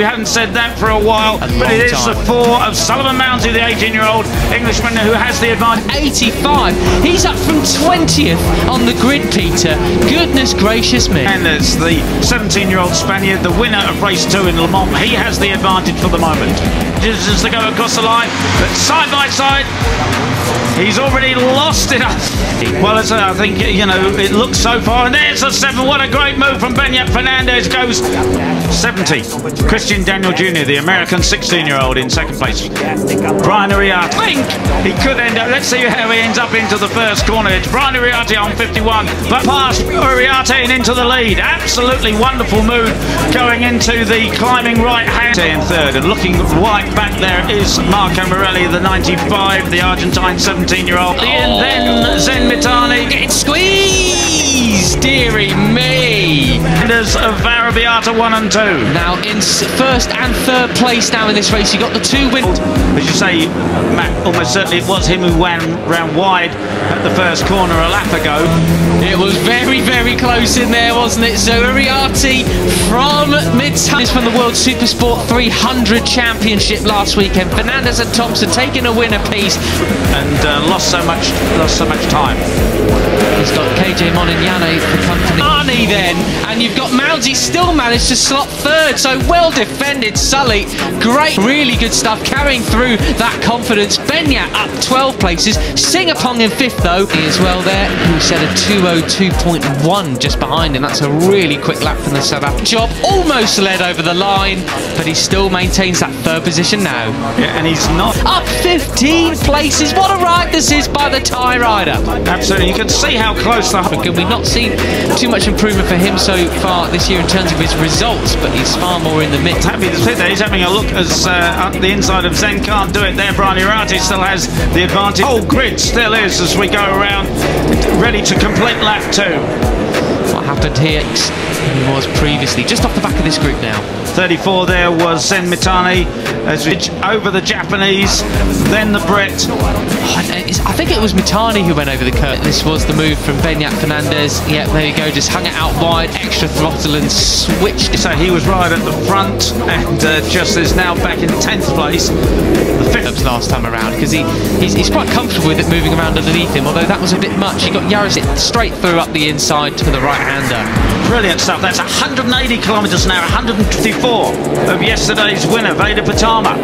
We haven't said that for a while, but it is the 4 of Sullivan Mounsey, the 18-year-old Englishman who has the advantage. 85. He's up from 20th on the grid, Peter. Goodness gracious me. And there's the 17-year-old Spaniard, the winner of race 2 in Le Mans. He has the advantage for the moment. Just as they go across the line, but side by side, he's already lost it. Well, as I think, you know, it looks so far, and there's a 7. What a great move from Beñat Fernandez. Goes 70. Christian Daniel Jr., the American 16-year-old, in second place. Brian Uriarte, I think he could end up, let's see how he ends up into the first corner. It's Brian Uriarte on 51, but past Uriarte and into the lead. Absolutely wonderful move going into the climbing right hand. In third, and looking right back there is Marco Morelli, the 95, the Argentine 17-year-old. And then Zen Mitani Getting squeezed, dearie me. There's Varabiata 1 and 2. Now in first and third place now in this race. You got the 2 wins. As you say, Matt, almost certainly it was him who ran wide at the first corner a lap ago. It was very, very close in there, wasn't it? So Uriarte from Mitani from the World Supersport 300 Championship last weekend. Fernandez and Thompson taking a win apiece, and lost so much time. He's got KJ Monignane for company. Arnie then, and you've got Mounsey still managed to slot third, so well defended Sully. Great, really good stuff, carrying through that confidence. Beñat up 12 places, Singapong in 5th though, he as well there, who set a 2:02.1 just behind him. That's a really quick lap from the South African job. Almost led over the line, but he still maintains that 3rd position now. Yeah, and he's not up 15 places. What a ride this is by the Thai rider. Absolutely, you can see how close the... We've not seen too much improvement for him so far this year in terms of his results, but he's far more in the mix. Happy to sit there. He's having a look as up the inside of Zen. Can't do it there. Brian Uriarte still has the advantage. Whole grid still is as we go around, ready to complete lap 2. What happened here? He was previously just off the back of this group now. 34 there was Zen Mitani as we over the Japanese, then the Brit. I think it was Mitani who went over the curve. This was the move from Beñat Fernandez. Yeah, there you go, just hung it out wide, extra throttle and switched. So he was right at the front and just is now back in 10th place. The 5th last time around, because he's quite comfortable with it moving around underneath him, although that was a bit much. He got Yaris straight through up the inside to the right-hander. Brilliant stuff. That's 180 kilometres an hour, 154 of yesterday's winner, Veda Pratama.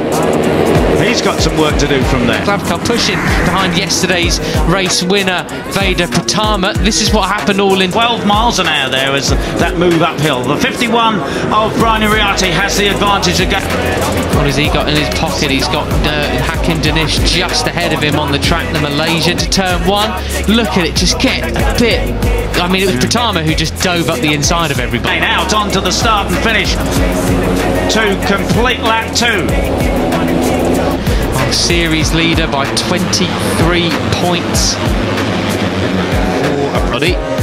He's got some work to do from there. Clavcar pushing behind yesterday's race winner, Veda Pratama. This is what happened all in 12 miles an hour there as that move uphill. The 51 of Brian Uriarte has the advantage again. What has he got in his pocket? He's got Hakim Danish just ahead of him on the track, the Malaysian to turn 1. Look at it, just get a bit... I mean, it was Pratama who just dove up the inside of everybody. Out onto the start and finish to complete lap 2. Our series leader by 23 points.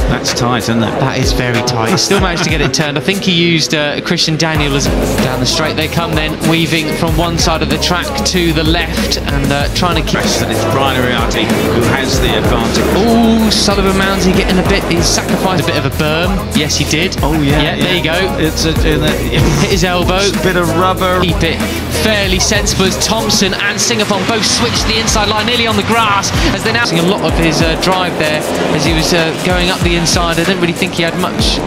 That's tight, isn't it? That is very tight. He still managed to get it turned. I think he used Christian Daniel as down the straight. They come then, weaving from one side of the track to the left and trying to keep... And it's Brian Uriarte who has the advantage. Oh, Sullivan Mounsey getting a bit... He sacrificed a bit of a berm. Yes, he did. Oh, yeah. Yeah, there you go. It's hit his elbow. A bit of rubber. Keep it fairly sensible as Thompson and Singapong both switched to the inside line, nearly on the grass, as they're now seeing a lot of his drive there as he was going up the inside. I didn't really think he had much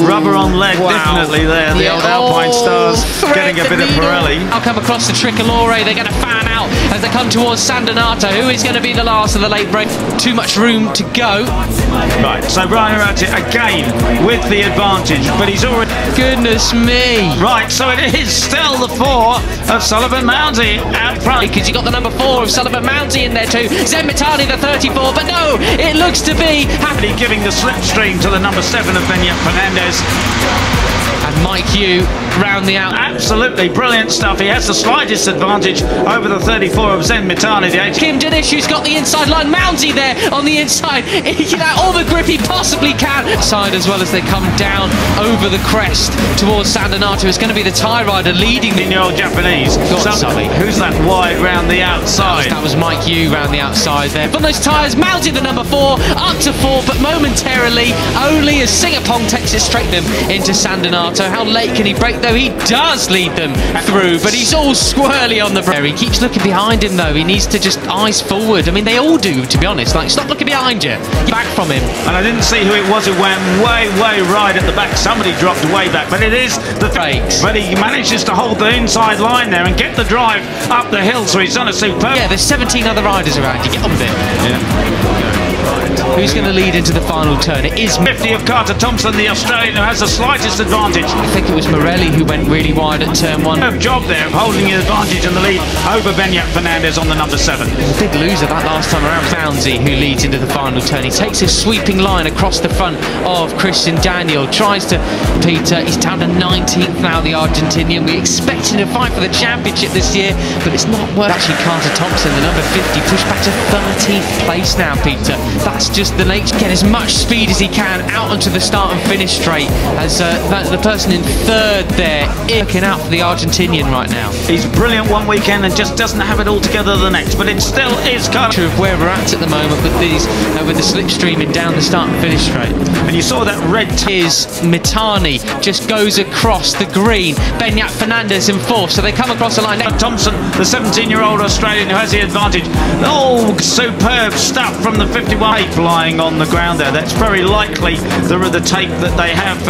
rubber on leg. Wow. Definitely there. The old Alpine stars getting a bit of Pirelli. I'll come across the Tricolore. They're going to fan out as they come towards San Donato, who is going to be the last of the late break. Too much room to go. Right, so Brian Uriarte again with the advantage, but he's already... Goodness me. Right, so it is still the 4 of Sullivan Mounsey out front. Because you got the number 4 of Sullivan Mounsey in there too. Zen Mitani the 34, but no, it looks to be happily giving the slipstream to the number 7 of Beñat Fernandez. And Mike Hugh round the out. Absolutely brilliant stuff. He has the slightest advantage over the 34 of Zen Mitani, the 8. Kim Danish, who's got the inside line. Mounsey there on the inside. He can have all the grip he possibly can. Side as well as they come down over the crest towards San Donato. It's going to be the Thai rider leading the old Japanese. Who's that wide round the outside? That was Mike Hugh round the outside there. From those tyres, Mounsey the number 4, up to 4, but momentarily only as Singapong takes it straight them into San Donato. How late can he break though? He does lead them through, but he's all squirrely on the break. He keeps looking behind him though. He needs to just eyes forward. I mean, they all do, to be honest. Like, stop looking behind you. Back from him. And I didn't see who it was who went way right at the back. Somebody dropped way back, but it is the brakes. But he manages to hold the inside line there and get the drive up the hill, so he's done a superb. Yeah, there's 17 other riders around. You get on with it. Yeah. Who's going to lead into the final turn? It is 50 of Carter Thompson, the Australian, who has the slightest advantage. I think it was Morelli who went really wide at turn 1. Good job there of holding the advantage in the lead over Benyat Fernandez on the number 7. Big loser that last time around. Moundsy, who leads into the final turn. He takes his sweeping line across the front of Christian Daniel. Tries to Peter. He's down to 19th now, the Argentinian. We expect him to fight for the championship this year, but it's not worth. Actually, Carter Thompson, the number 50, pushed back to 13th place now, Peter. That's just the nature. Get as much speed as he can out onto the start and finish straight, as the person in 3rd there looking out for the Argentinian right now. He's brilliant one weekend and just doesn't have it all together the next, but it still is kind of where we're at the moment with these with the slipstreaming down the start and finish straight. And you saw that red is Mitani just goes across the green. Benyat Fernandez in 4th, so they come across the line. Thompson, the 17-year-old Australian who has the advantage. Oh, superb stuff from the 51 lying on the ground there. That's very likely the tape that they have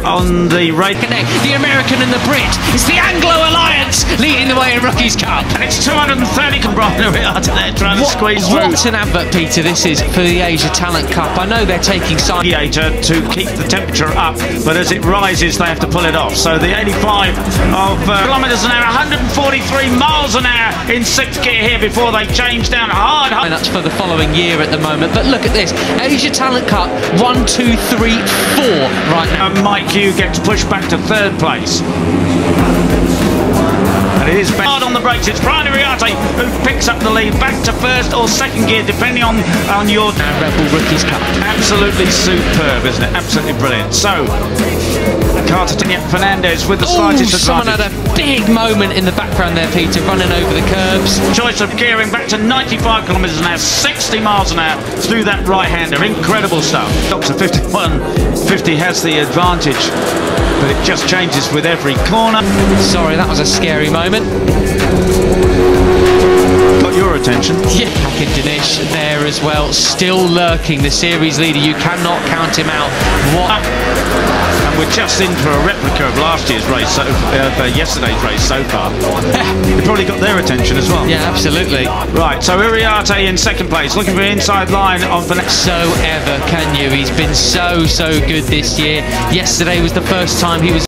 on the race. The American and the Brit. It's the Anglo Alliance leading the way in Rookies Cup. And it's 230 Cambrano there trying to squeeze through. What an advert, Peter, this is for the Asia Talent Cup. I know they're taking side to keep the temperature up, but as it rises they have to pull it off. So the 85 of kilometres an hour, 143 miles an hour in 6th gear here before they change down hard. And that's for the following year at the moment. But look at this, Asia Talent Cup 1, 2, 3, 4 right now. Mike Hugh gets pushed back to 3rd place. And it is hard on the brakes. It's Brian Iriarte who picks up the lead back to 1st or 2nd gear, depending on your Red Bull Rookies Cup. Absolutely superb, isn't it? Absolutely brilliant. So Carter Fernandez with the slightest advantage. Someone had a big moment in the background there, Peter, running over the curbs. Choice of gearing back to 95 kilometres an hour, 60 miles an hour through that right-hander. Incredible stuff. Dr. 50 has the advantage, but it just changes with every corner. Sorry, that was a scary moment. Got your attention. Yeah, Hakan Dinesh there as well, still lurking, the series leader. You cannot count him out. What? And we're just in for a replica of last year's race, yesterday's race so far. You probably got their attention as well. Yeah, absolutely. Right, so Iriarte in 2nd place, looking for inside line on the next. So ever can you? He's been so good this year. Yesterday was the first time he was